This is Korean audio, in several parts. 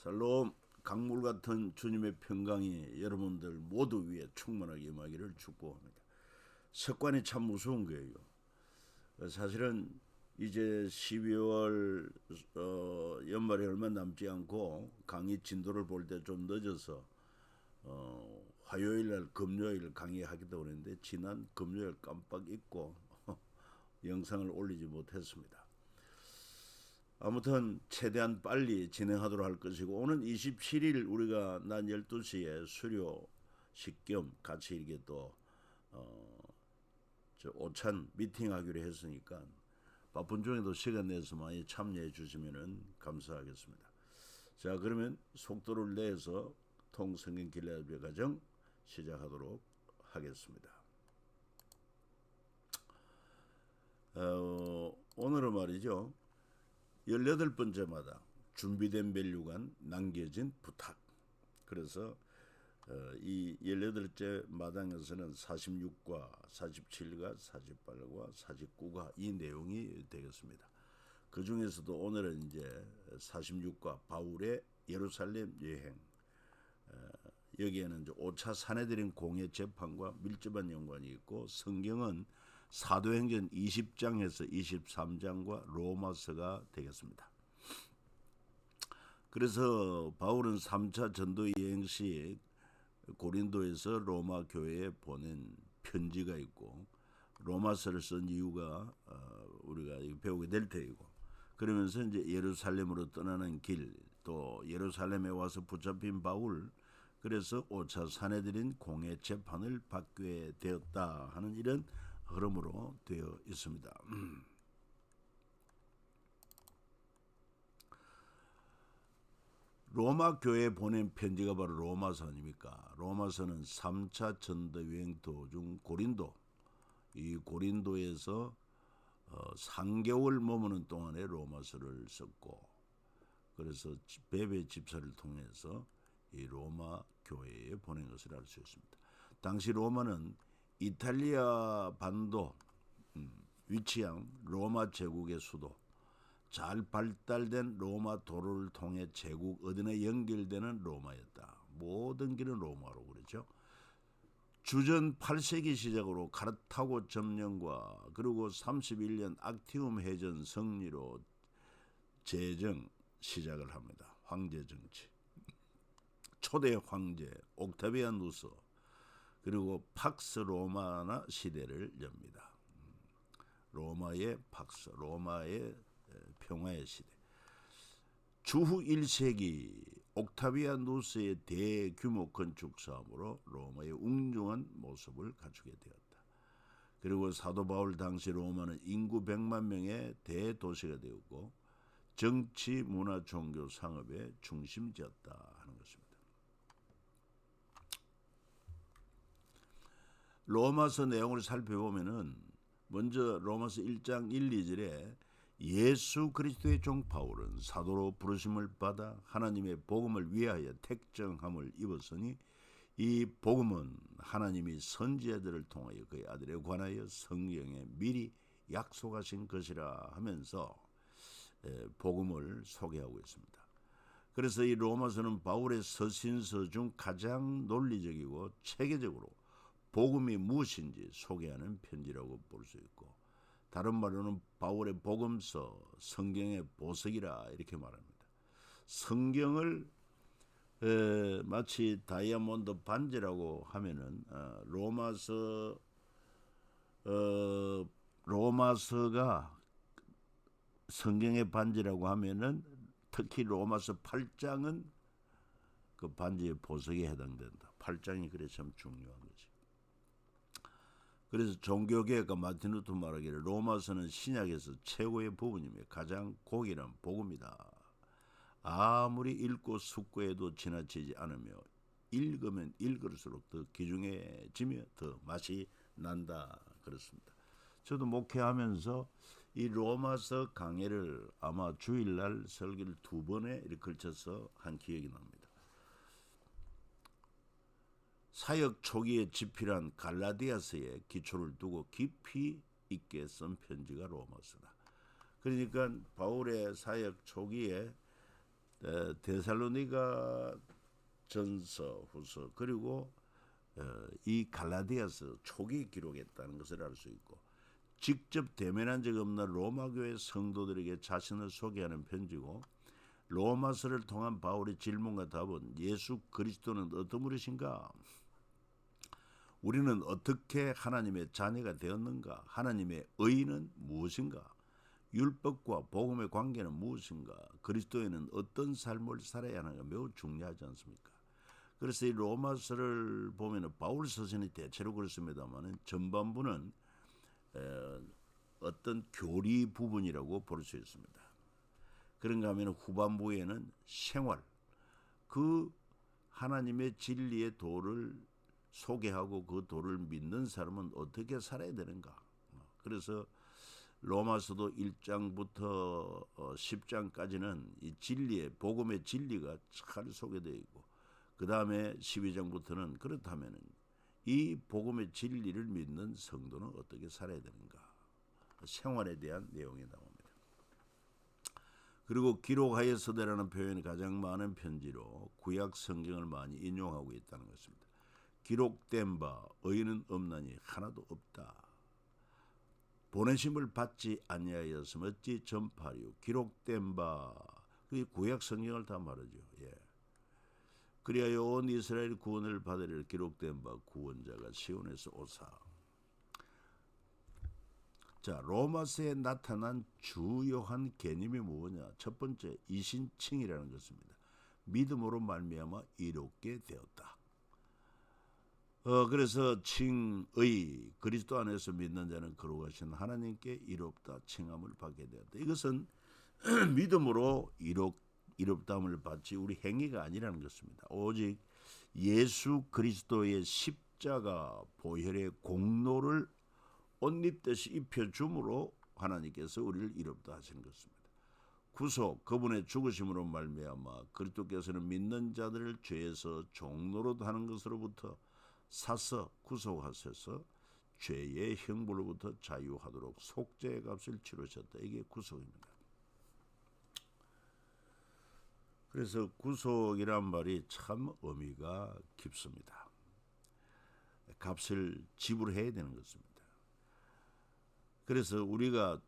샬롬. 강물 같은 주님의 평강이 여러분들 모두 위에 충만하게 임하기를 축복합니다. 습관이 참 무서운 거예요. 사실은 이제 12월 연말이 얼마 남지 않고 강의 진도를 볼 때 좀 늦어서 화요일날 금요일 강의하기도 하는데 지난 금요일 깜빡 잊고 영상을 올리지 못했습니다. 아무튼 최대한 빨리 진행하도록 할 것이고, 오는 27일 우리가 낮 12시에 수료식 겸 같이 이렇게 또 오찬 미팅하기로 했으니까 바쁜 중에도 시간 내서 많이 참여해 주시면 감사하겠습니다. 자, 그러면 속도를 내서 통성경 길라야의 과정 시작하도록 하겠습니다. 오늘은 말이죠, 18번째 마당, 준비된 멸류관, 남겨진 부탁. 그래서 이 18번째 마당에서는 46과 47과 48과 49가 이 내용이 되겠습니다. 그 중에서도 오늘은 이제 46과 바울의 예루살렘 여행, 여기에는 이제 5차 사내들인 공회 재판과 밀접한 연관이 있고, 성경은 사도행전 20장에서 23장과 로마서가 되겠습니다. 그래서 바울은 3차 전도 여행 시 고린도에서 로마 교회에 보낸 편지가 있고, 로마서를 쓴 이유가 우리가 배우게 될 테이고, 그러면서 이제 예루살렘으로 떠나는 길, 또 예루살렘에 와서 붙잡힌 바울, 그래서 5차 사내들인 공회 재판을 받게 되었다 하는 이런 흐름으로 되어 있습니다. 로마 교회에 보낸 편지가 바로 로마서 아닙니까? 로마서는 3차 전도 여행 도중 고린도, 이 고린도에서 3개월 머무는 동안에 로마서를 썼고, 그래서 베베 집사를 통해서 이 로마 교회에 보낸 것을 알 수 있습니다. 당시 로마는 이탈리아 반도 위치한 로마 제국의 수도, 잘 발달된 로마 도로를 통해 제국 어딘에 연결되는 로마였다. 모든 길은 로마로 그러죠. 주전 8세기 시작으로 카르타고 점령과 그리고 31년 악티움 해전 승리로 재정 시작을 합니다. 황제 정치. 초대 황제 옥타비아누스, 그리고 팍스 로마나 시대를 엽니다. 로마의 팍스, 로마의 평화의 시대. 주후 1세기 옥타비아누스의 대규모 건축 사업으로 로마의 웅중한 모습을 갖추게 되었다. 그리고 사도 바울 당시 로마는 인구 100만 명의 대도시가 되었고, 정치, 문화, 종교, 상업의 중심지였다 하는 것입니다. 로마서 내용을 살펴보면은 먼저 로마서 1장 1, 2절에 예수 그리스도의 종 바울은 사도로 부르심을 받아 하나님의 복음을 위하여 택정함을 입었으니 이 복음은 하나님이 선지자들을 통하여 그의 아들에 관하여 성경에 미리 약속하신 것이라 하면서 복음을 소개하고 있습니다. 그래서 이 로마서는 바울의 서신서 중 가장 논리적이고 체계적으로 복음이 무엇인지 소개하는 편지라고 볼 수 있고, 다른 말로는 바울의 복음서, 성경의 보석이라 이렇게 말합니다. 성경을 마치 다이아몬드 반지라고 하면은 로마서가 성경의 반지라고 하면은 특히 로마서 8장은 그 반지의 보석에 해당된다. 8장이 그래 참 중요한 거지. 그래서 종교개혁가 마틴 루터 말하기를 로마서는 신약에서 최고의 부분이며 가장 고귀한 복음이다. 아무리 읽고 숙고해도 지나치지 않으며 읽으면 읽을수록 더 귀중해지며 더 맛이 난다. 그렇습니다. 저도 목회하면서 이 로마서 강해를 아마 주일날 설교를 2번에 이렇게 걸쳐서 한 기억이 납니다. 사역 초기에 집필한 갈라디아서에 기초를 두고 깊이 있게 쓴 편지가 로마서다. 그러니까 바울의 사역 초기에 데살로니가 전서, 후서, 그리고 이 갈라디아서 초기 기록했다는 것을 알 수 있고, 직접 대면한 적 없는 로마 교회 성도들에게 자신을 소개하는 편지고, 로마서를 통한 바울의 질문과 답은 예수 그리스도는 어떤 분이신가? 우리는 어떻게 하나님의 자녀가 되었는가? 하나님의 의는 무엇인가? 율법과 복음의 관계는 무엇인가? 그리스도인은 어떤 삶을 살아야 하는가? 매우 중요하지 않습니까? 그래서 이 로마서를 보면 바울 서신이 대체로 그렇습니다만 전반부는 어떤 교리 부분이라고 볼 수 있습니다. 그런가 하면 후반부에는 생활, 그 하나님의 진리의 도를 소개하고 그 도를 믿는 사람은 어떻게 살아야 되는가. 그래서 로마서도 1장부터 10장까지는 이 진리의 복음의 진리가 잘 소개되어 있고, 그 다음에 12장부터는 그렇다면 이 복음의 진리를 믿는 성도는 어떻게 살아야 되는가, 생활에 대한 내용이 나옵니다. 그리고 기록하였으되라는 표현이 가장 많은 편지로 구약 성경을 많이 인용하고 있다는 것입니다. 기록된 바 의인은 없나니 하나도 없다. 보내심을 받지 아니하였으면 어찌 전파리요. 기록된 바, 그 구약 성경을 다 말하죠. 예. 그리하여 온 이스라엘 구원을 받으리라. 기록된 바 구원자가 시온에서 오사. 자, 로마서에 나타난 주요한 개념이 뭐냐? 첫 번째, 이신칭이라는 것입니다. 믿음으로 말미암아 이롭게 되었다. 그래서 칭의, 그리스도 안에서 믿는 자는 거룩하신 하나님께 이롭다 칭함을 받게 되었다. 이것은 믿음으로 이롭다함을 받지 우리 행위가 아니라는 것입니다. 오직 예수 그리스도의 십자가 보혈의 공로를 옷입듯이 입혀줌으로 하나님께서 우리를 이롭다 하시는 것입니다. 구속, 그분의 죽으심으로 말미암아 그리스도께서는 믿는 자들을 죄에서 종노릇 하는 것으로부터 사서 구속하셔서 죄의 형벌로부터 자유하도록 속죄의 값을 치르셨다. 이게 구속입니다. 그래서 구속이란 말이 참 의미가 깊습니다. 값을 지불해야 되는 것입니다. 그래서 우리가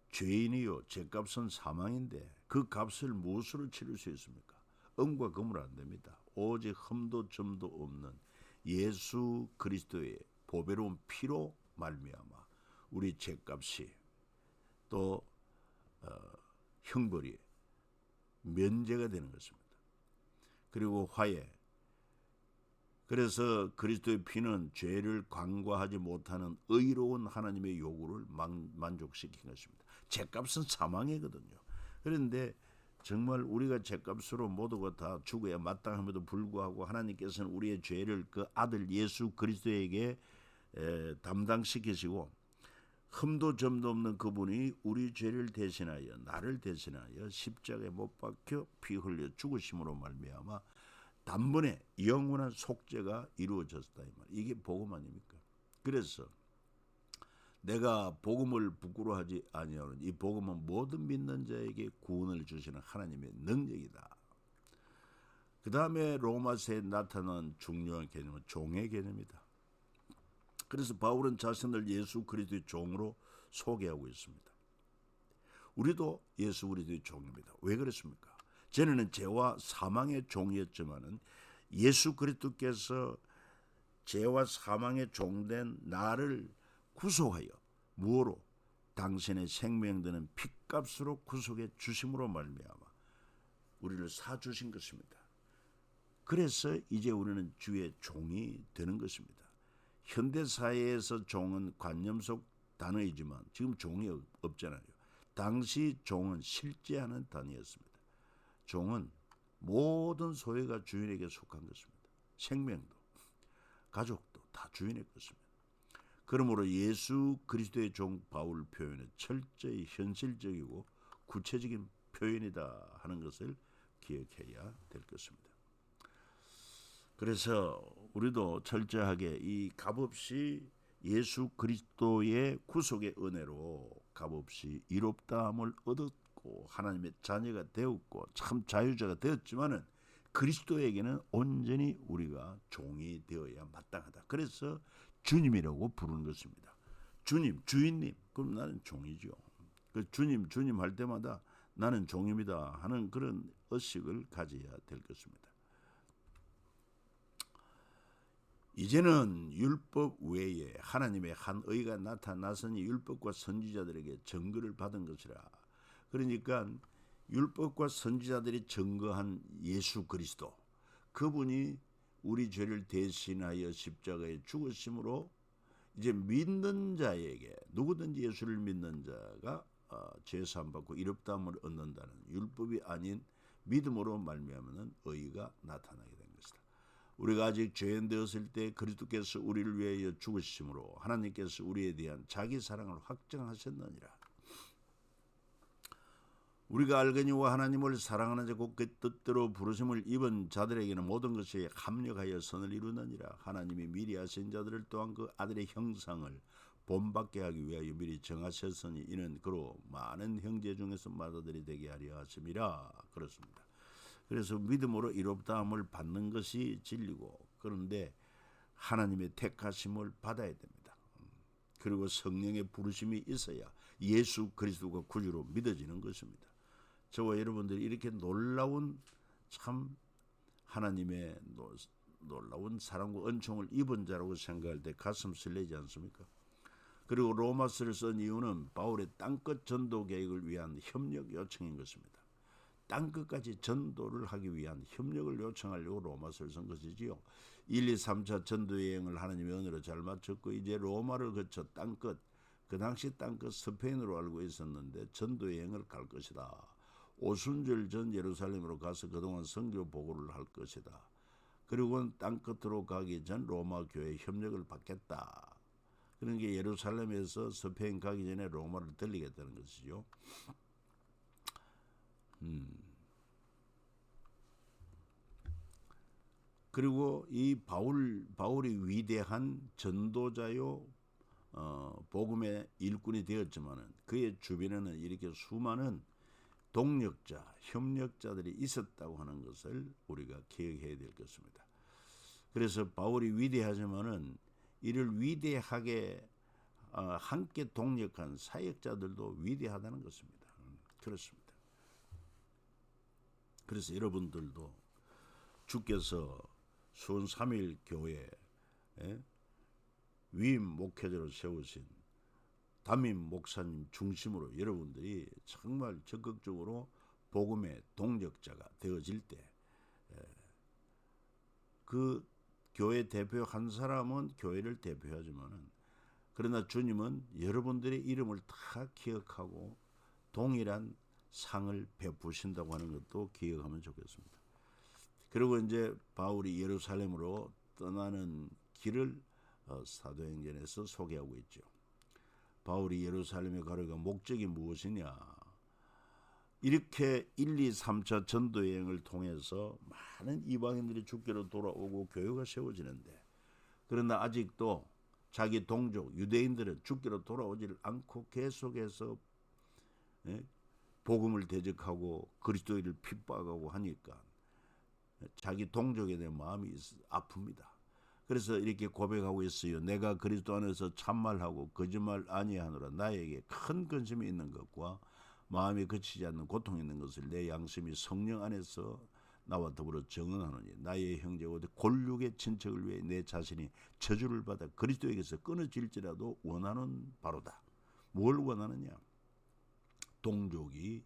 죄인이요, 죄값은 사망인데 그 값을 무엇으로 치를 수 있습니까? 은과 금으로 안 됩니다. 오직 흠도 점도 없는 예수 그리스도의 보배로운 피로 말미암아 우리 죄값이 또 형벌이 면제가 되는 것입니다. 그리고 화해. 그래서 그리스도의 피는 죄를 간과하지 못하는 의로운 하나님의 요구를 만족시킨 것입니다. 죄값은 사망이거든요. 그런데 정말 우리가 죄값으로 모두가 다 죽어야 마땅함에도 불구하고 하나님께서는 우리의 죄를 그 아들 예수 그리스도에게 담당시키시고, 흠도 점도 없는 그분이 우리 죄를 대신하여, 나를 대신하여 십자가에 못 박혀 피 흘려 죽으심으로 말미암아 단번에 영원한 속죄가 이루어졌다. 이 말. 이게 복음 아닙니까? 그래서 내가 복음을 부끄러워하지 아니하는 이 복음은 모든 믿는 자에게 구원을 주시는 하나님의 능력이다. 그 다음에 로마서에 나타난 중요한 개념은 종의 개념이다. 그래서 바울은 자신을 예수 그리스도의 종으로 소개하고 있습니다. 우리도 예수 그리스도의 종입니다. 왜 그렇습니까? 전에는 죄와 사망의 종이었지만은 예수 그리스도께서 죄와 사망의 종된 나를 구속하여 무엇으로? 당신의 생명 되는 핏값으로 구속해 주심으로 말미암아 우리를 사주신 것입니다. 그래서 이제 우리는 주의 종이 되는 것입니다. 현대사회에서 종은 관념 속 단어이지만 지금 종이 없잖아요. 당시 종은 실제하는 단어였습니다. 종은 모든 소유가 주인에게 속한 것입니다. 생명도 가족도 다 주인의 것입니다. 그러므로 예수 그리스도의 종 바울 표현은 철저히 현실적이고 구체적인 표현이다 하는 것을 기억해야 될 것입니다. 그래서 우리도 철저하게 이 값없이 예수 그리스도의 구속의 은혜로 값없이 이롭다함을 얻었고 받고 하나님의 자녀가 되었고 참 자유자가 되었지만은 그리스도에게는 온전히 우리가 종이 되어야 마땅하다. 그래서 주님이라고 부르는 것입니다. 주님, 주인님. 그럼 나는 종이죠. 그 주님, 주님 할 때마다 나는 종입니다 하는 그런 의식을 가져야 될 것입니다. 이제는 율법 외에 하나님의 한 의가 나타나서니 율법과 선지자들에게 증거를 받은 것이라. 그러니까 율법과 선지자들이 증거한 예수 그리스도, 그분이 우리 죄를 대신하여 십자가에 죽으심으로 이제 믿는 자에게, 누구든지 예수를 믿는 자가 죄사함 받고 이롭다함을 얻는다는 율법이 아닌 믿음으로 말미암는 의가 나타나게 된 것이다. 우리가 아직 죄인 되었을 때 그리스도께서 우리를 위하여 죽으심으로 하나님께서 우리에 대한 자기 사랑을 확정하셨느니라. 우리가 알거니와 하나님을 사랑하는 자 곧 그 뜻대로 부르심을 입은 자들에게는 모든 것이 합력하여 선을 이루느니라. 하나님이 미리 하신 자들을 또한 그 아들의 형상을 본받게 하기 위하여 미리 정하셨으니 이는 그로 많은 형제 중에서 맏아들이 되게 하려 하심이라. 그렇습니다. 그래서 믿음으로 이롭다함을 받는 것이 진리고, 그런데 하나님의 택하심을 받아야 됩니다. 그리고 성령의 부르심이 있어야 예수 그리스도가 구주로 믿어지는 것입니다. 저와 여러분들이 이렇게 놀라운 참 하나님의 놀라운 사랑과 은총을 입은 자라고 생각할 때 가슴 설레지 않습니까? 그리고 로마서를 쓴 이유는 바울의 땅끝 전도 계획을 위한 협력 요청인 것입니다. 땅끝까지 전도를 하기 위한 협력을 요청하려고 로마서를 쓴 것이지요. 1, 2, 3차 전도 여행을 하나님의 은혜로 잘 마쳤고 이제 로마를 거쳐 땅끝, 그 당시 땅끝 스페인으로 알고 있었는데 전도 여행을 갈 것이다. 오순절 전 예루살렘으로 가서 그동안 선교 보고를 할 것이다. 그리고 땅끝으로 가기 전 로마 교회 협력을 받겠다. 그러니까 예루살렘에서 스페인 가기 전에 로마를 들리겠다는 것이죠. 그리고 이 바울이 위대한 전도자요 복음의 일꾼이 되었지만은 그의 주변에는 이렇게 수많은 동력자, 협력자들이 있었다고 하는 것을 우리가 기억해야 될 것입니다. 그래서 바울이 위대하지만은 이를 위대하게 함께 동력한 사역자들도 위대하다는 것입니다. 그렇습니다. 그래서 여러분들도 주께서 수원 3일 교회 위임 목회자로 세우신 담임 목사님 중심으로 여러분들이 정말 적극적으로 복음의 동력자가 되어질 때 그 교회 대표 한 사람은 교회를 대표하지만은 그러나 주님은 여러분들의 이름을 다 기억하고 동일한 상을 베푸신다고 하는 것도 기억하면 좋겠습니다. 그리고 이제 바울이 예루살렘으로 떠나는 길을 사도행전에서 소개하고 있죠. 바울이 예루살렘에 가려가 목적이 무엇이냐? 이렇게 1, 2, 3차 전도 여행을 통해서 많은 이방인들이 주께로 돌아오고 교회가 세워지는데, 그러나 아직도 자기 동족 유대인들은 주께로 돌아오지를 않고 계속해서 복음을 대적하고 그리스도인을 핍박하고 하니까 자기 동족에 대한 마음이 아픕니다. 그래서 이렇게 고백하고 있어요. 내가 그리스도 안에서 참말하고 거짓말 아니하노라. 나에게 큰 근심이 있는 것과 마음이 그치지 않는 고통이 있는 것을 내 양심이 성령 안에서 나와 더불어 정언하노니 나의 형제고 골육의 친척을 위해 내 자신이 저주를 받아 그리스도에게서 끊어질지라도 원하는 바로다. 뭘 원하느냐? 동족이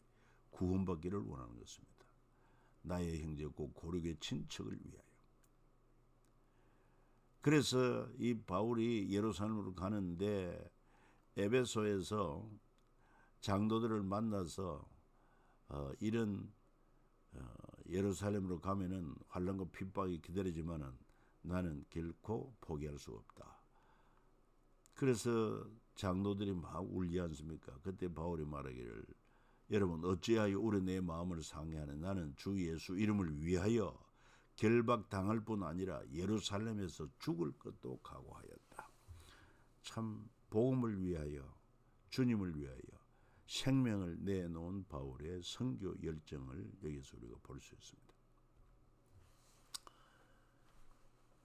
구원받기를 원하는 것입니다. 나의 형제고 골육의 친척을 위하여. 그래서 이 바울이 예루살렘으로 가는데 에베소에서 장로들을 만나서 이런 예루살렘으로 가면은 환난과 핍박이 기다리지만은 나는 결코 포기할 수 없다. 그래서 장로들이 막 울지 않습니까? 그때 바울이 말하기를 여러분 어찌하여 우리 내 마음을 상해하는 나는 주 예수 이름을 위하여 결박당할 뿐 아니라 예루살렘에서 죽을 것도 각오하였다. 참 복음을 위하여 주님을 위하여 생명을 내놓은 바울의 선교 열정을 여기서 우리가 볼 수 있습니다.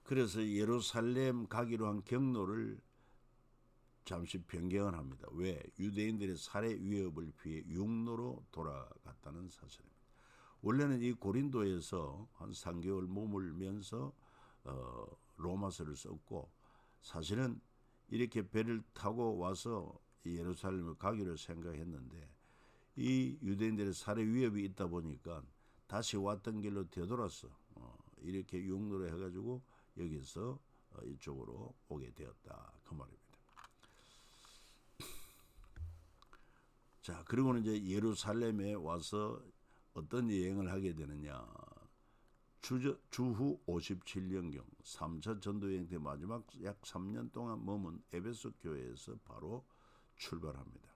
그래서 예루살렘 가기로 한 경로를 잠시 변경을 합니다. 왜? 유대인들의 살해 위협을 피해 육로로 돌아갔다는 사실입니다. 원래는 이 고린도에서 한 3개월 머물면서 로마서를 썼고, 사실은 이렇게 배를 타고 와서 예루살렘을 가기로 생각했는데 이 유대인들의 살해 위협이 있다 보니까 다시 왔던 길로 되돌아서 이렇게 육로로 해가지고 여기서 이쪽으로 오게 되었다, 그 말입니다. 자, 그리고는 이제 예루살렘에 와서 어떤 여행을 하게 되느냐. 주후 57년경 3차 전도여행 때 마지막 약 3년 동안 머문 에베소 교회에서 바로 출발합니다.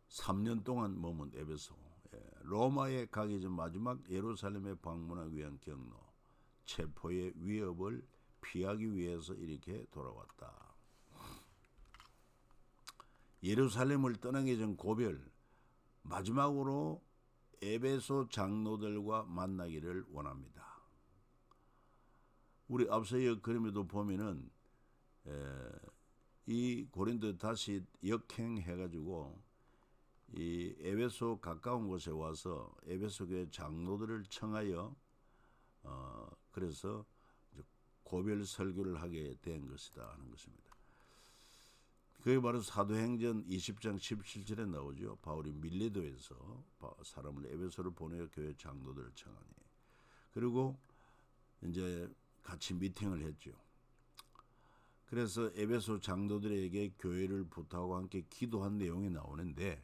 3년 동안 머문 에베소, 로마에 가기 전 마지막 예루살렘에 방문하기 위한 경로, 체포의 위협을 피하기 위해서 이렇게 돌아왔다. 예루살렘을 떠나기 전 고별, 마지막으로 에베소 장로들과 만나기를 원합니다. 우리 앞서 그림에도 보면은 이 고린도 다시 역행해가지고 이 에베소 가까운 곳에 와서 에베소 교회 장로들을 청하여 그래서 고별 설교를 하게 된 것이다 하는 것입니다. 그게 바로 사도행전 20장 17절에 나오죠. 바울이 밀레도에서 사람을 에베소를 보내어 교회 장로들을 청하니. 그리고 이제 같이 미팅을 했죠. 그래서 에베소 장로들에게 교회를 부탁하고 함께 기도한 내용이 나오는데,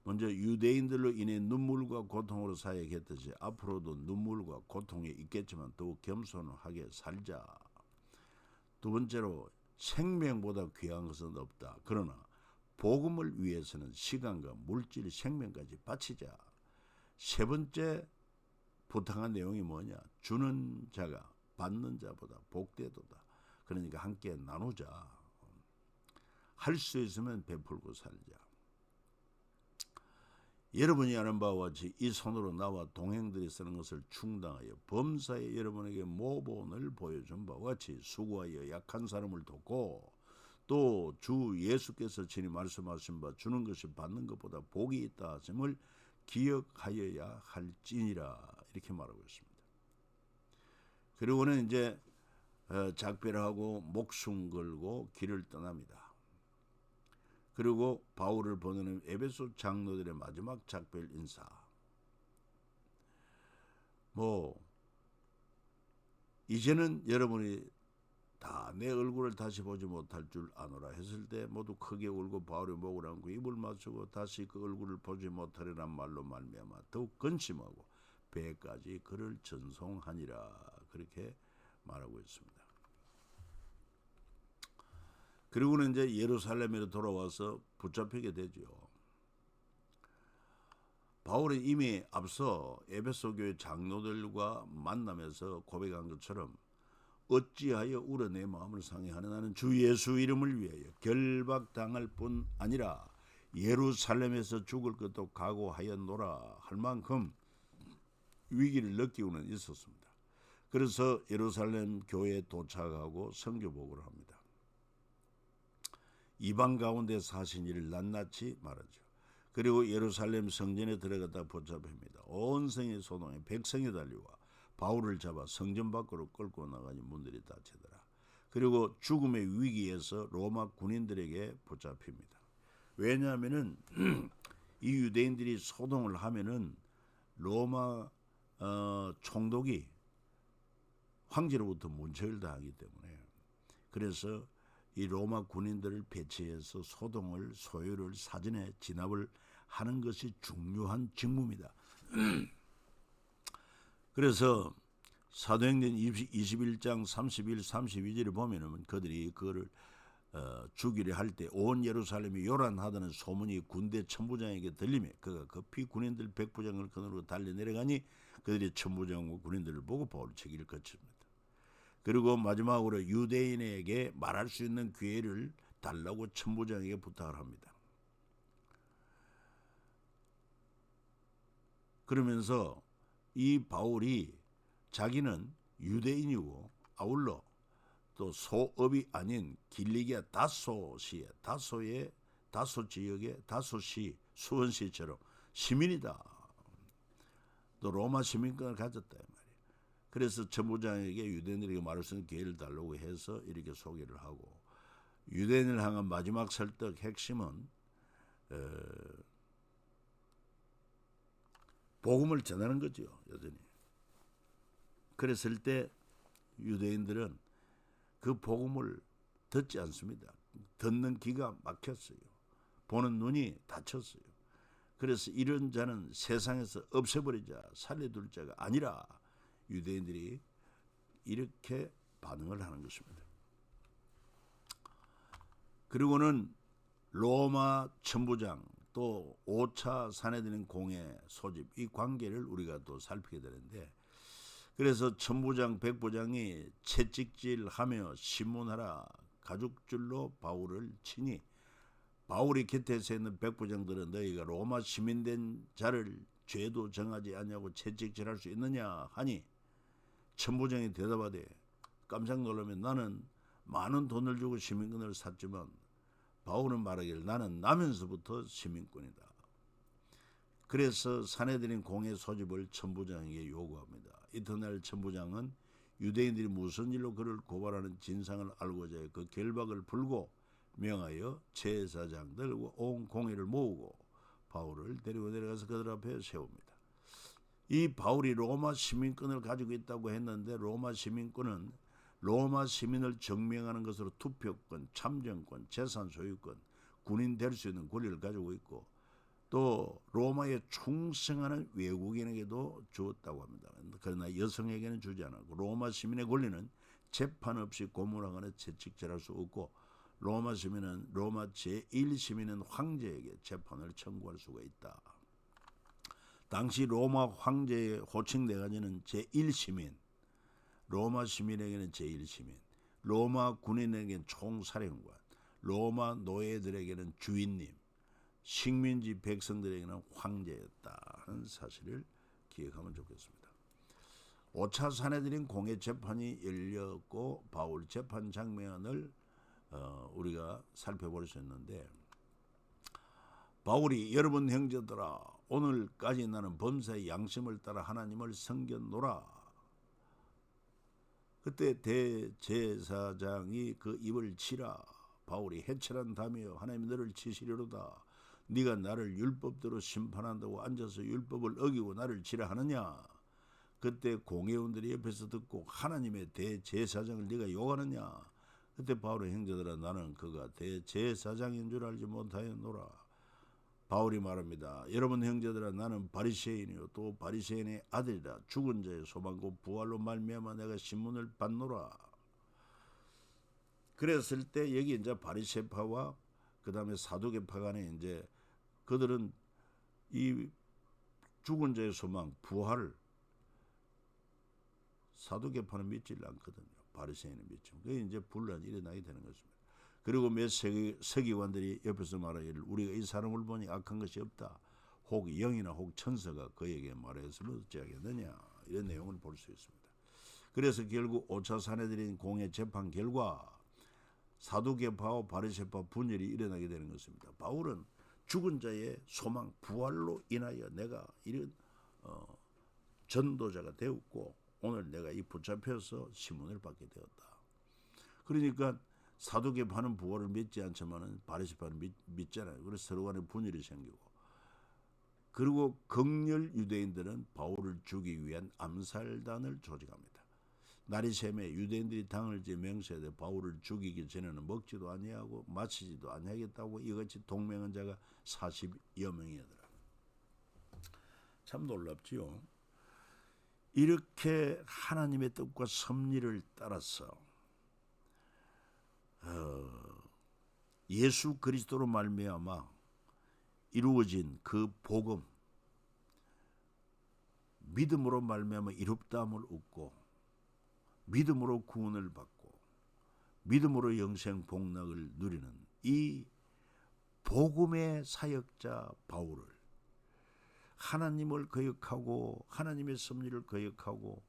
먼저 유대인들로 인해 눈물과 고통으로 사역했듯이 앞으로도 눈물과 고통이 있겠지만 더욱 겸손하게 살자. 두 번째로 생명보다 귀한 것은 없다. 그러나 복음을 위해서는 시간과 물질, 생명까지 바치자. 세 번째 부탁한 내용이 뭐냐? 주는 자가 받는 자보다 복되도다. 그러니까 함께 나누자. 할 수 있으면 베풀고 살자. 여러분이 아는 바와 같이 이 손으로 나와 동행들이 쓰는 것을 충당하여 범사에 여러분에게 모본을 보여준 바와 같이 수고하여 약한 사람을 돕고, 또 주 예수께서 친히 말씀하신 바 주는 것이 받는 것보다 복이 있다 하심을 기억하여야 할지니라, 이렇게 말하고 있습니다. 그리고는 이제 작별하고 목숨 걸고 길을 떠납니다. 그리고 바울을 보내는 에베소 장로들의 마지막 작별 인사. 이제는 여러분이 다 내 얼굴을 다시 보지 못할 줄 아노라 했을 때 모두 크게 울고 바울의 목을 안고 입을 맞추고 다시 그 얼굴을 보지 못하리란 말로 말미암아 더욱 근심하고 배까지 그를 전송하니라, 그렇게 말하고 있습니다. 그리고는 이제 예루살렘으로 돌아와서 붙잡히게 되죠. 바울은 이미 앞서 에베소 교회 장로들과 만나면서 고백한 것처럼 어찌하여 울어 내 마음을 상해하는 나는 주 예수 이름을 위하여 결박당할 뿐 아니라 예루살렘에서 죽을 것도 각오하였노라 할 만큼 위기를 느끼고는 있었습니다. 그래서 예루살렘 교회에 도착하고 선교복을 합니다. 이방 가운데 사신 일을 낱낱이 말하죠. 그리고 예루살렘 성전에 들어갔다 붙잡힙니다. 온 성이 소동해 백성이 달려와 바울을 잡아 성전 밖으로 끌고 나가니 문들이 닫히더라. 그리고 죽음의 위기에서 로마 군인들에게 붙잡힙니다. 왜냐하면은 이 유대인들이 소동을 하면은 로마 총독이 황제로부터 문책을 당하기 때문에, 그래서 이 로마 군인들을 배치해서 소유를 사전에 진압을 하는 것이 중요한 직무입니다. 그래서 사도행전 21장 31, 32절을 보면은 그들이 그거를 죽이려 할 때 온 예루살렘이 요란하다는 소문이 군대 천부장에게 들리며 그가 급히 군인들 백부장을 거느리고 달려 내려가니 그들이 천부장과 군인들을 보고 바울 체기를 거칩니다. 그리고 마지막으로 유대인에게 말할 수 있는 기회를 달라고 천부장에게 부탁을 합니다. 그러면서 이 바울이 자기는 유대인이고 아울러 또 소읍이 아닌 길리기아 다소 지역의 다소시 수원시처럼 시민이다. 또 로마 시민권을 가졌다. 그래서 천부장에게 유대인들에게 말할 수 있는 기회를 달라고 해서 이렇게 소개를 하고, 유대인을 향한 마지막 설득 핵심은 복음을 전하는 거죠. 여전히. 그랬을 때 유대인들은 그 복음을 듣지 않습니다. 듣는 귀가 막혔어요. 보는 눈이 닫혔어요. 그래서 이런 자는 세상에서 없애버리자, 살려둘 자가 아니라 유대인들이 이렇게 반응을 하는 것입니다. 그리고는 로마 천부장 또 5차 사내들인 공회 소집, 이 관계를 우리가 또 살피게 되는데, 그래서 천부장 백부장이 채찍질하며 신문하라 가죽줄로 바울을 치니, 바울이 곁에 서 있는 백부장들은 너희가 로마 시민된 자를 죄도 정하지 않냐고 채찍질할 수 있느냐 하니, 천부장이 대답하되 깜짝 놀라면 나는 많은 돈을 주고 시민권을 샀지만, 바울은 말하기를 나는 나면서부터 시민권이다. 그래서 사내들인 공회 소집을 천부장에게 요구합니다. 이튿날 천부장은 유대인들이 무슨 일로 그를 고발하는 진상을 알고자 해 그 결박을 풀고 명하여 제사장들과 온 공회를 모으고 바울을 데리고 내려가서 그들 앞에 세웁니다. 이 바울이 로마 시민권을 가지고 있다고 했는데, 로마 시민권은 로마 시민을 증명하는 것으로 투표권, 참정권, 재산 소유권, 군인 될 수 있는 권리를 가지고 있고, 또 로마에 충성하는 외국인에게도 주었다고 합니다. 그러나 여성에게는 주지 않았고, 로마 시민의 권리는 재판 없이 고문하거나 채찍질할 수 없고, 로마 제1시민은 황제에게 재판을 청구할 수가 있다. 당시 로마 황제의 호칭 네 가지는 제1시민, 로마 시민에게는 제1시민, 로마 군인에게는 총사령관, 로마 노예들에게는 주인님, 식민지 백성들에게는 황제였다 하는 사실을 기억하면 좋겠습니다. 5차 사내들인 공회 재판이 열렸고, 바울 재판 장면을 우리가 살펴볼 수 있는데, 바울이 여러분 형제들아 오늘까지 나는 범사의 양심을 따라 하나님을 섬겼노라. 그때 대제사장이 그 입을 치라. 바울이 해체란다며 하나님 너를 치시려로다. 네가 나를 율법대로 심판한다고 앉아서 율법을 어기고 나를 치라 하느냐. 그때 공회원들이 옆에서 듣고 하나님의 대제사장을 네가 욕하느냐. 그때 바울의 형제들아 나는 그가 대제사장인 줄 알지 못하였노라. 바울이 말합니다. 여러분 형제들아 나는 바리새인이요 또 바리새인의 아들이라. 죽은 자의 소망 곧 부활로 말미암아 내가 신문을 받노라. 그랬을 때 여기 이제 바리새파와 그 다음에 사두개파 간에 이제 그들은 이 죽은 자의 소망 부활을 사두개파는 믿지 않거든요. 바리새인은 믿죠. 그게 이제 분란이 일어나게 되는 것입니다. 그리고 몇 서기관들이 옆에서 말하기를 우리가 이 사람을 보니 악한 것이 없다. 혹 영이나 혹 천사가 그에게 말해서는 어찌하겠느냐. 이런 내용을 볼 수 있습니다. 그래서 결국 5차 사내들인 공회 재판 결과 사두개파와 바리새파 분열이 일어나게 되는 것입니다. 바울은 죽은 자의 소망 부활로 인하여 내가 이런 전도자가 되었고 오늘 내가 이 붙잡혀서 시문을 받게 되었다. 그러니까 사두개파는 부활을 믿지 않지만은 바리새파는 믿잖아요. 그래서 서로 간에 분열이 생기고, 그리고 극렬 유대인들은 바울을 죽이기 위한 암살단을 조직합니다. 날이 새매 유대인들이 당을 제 맹세하되 바울을 죽이기 전에는 먹지도 아니하고 마시지도 아니하겠다고 이같이 동맹한 자가 40여 명이더라. 참 놀랍지요. 이렇게 하나님의 뜻과 섭리를 따라서 예수 그리스도로 말미암아 이루어진 그 복음, 믿음으로 말미암아 이롭다함을 얻고 믿음으로 구원을 받고 믿음으로 영생 복락을 누리는 이 복음의 사역자 바울을 하나님을 거역하고 하나님의 섭리를 거역하고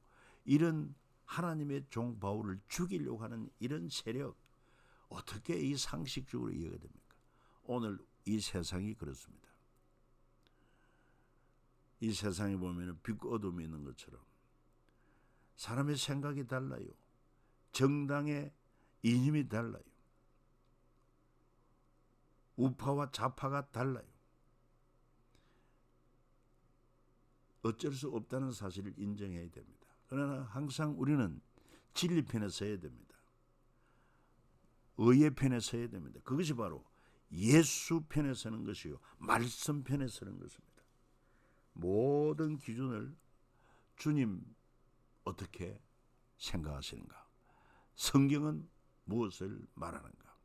이런 하나님의 종 바울을 죽이려고 하는 이런 세력, 어떻게 이 상식적으로 이해가 됩니까? 오늘 이 세상이 그렇습니다. 이 세상에 보면 빛과 어둠이 있는 것처럼 사람의 생각이 달라요. 정당의 이념이 달라요. 우파와 좌파가 달라요. 어쩔 수 없다는 사실을 인정해야 됩니다. 그러나 항상 우리는 진리 편에 서야 됩니다. 의의 편에 서야 됩니다. 그것이 바로 예수 편에 서는 것이요, 말씀 편에 서는 것입니다. 모든 기준을 주님 어떻게 생각하시는가? 성경은 무엇을 말하는가?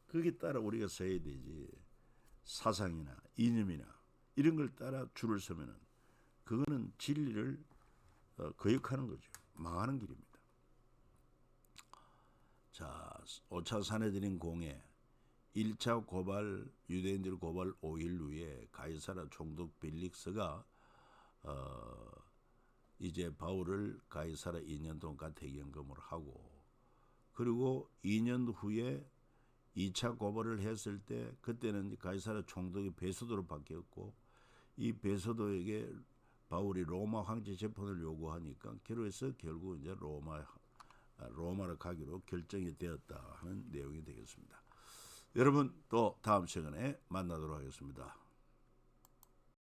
거기에 따라 우리가 서야 되지, 사상이나 이념이나 이런 걸 따라 줄을 서면은 그거는 진리를 거역하는 거죠. 망하는 길입니다. 자, 5차 산헤드린 공회 1차 고발, 유대인들 고발 5일 후에 가이사라 총독 벨릭스가 이제 바울을 가이사라 2년 동안 가택연금을 하고, 그리고 2년 후에 2차 고발을 했을 때 그때는 가이사라 총독이 베소도로 바뀌었고, 이 베소도에게 바울이 로마 황제 재판을 요구하니까 결국에서 결국 이제 로마로 가기로 결정이 되었다 하는 내용이 되겠습니다. 여러분, 또 다음 시간에 만나도록 하겠습니다.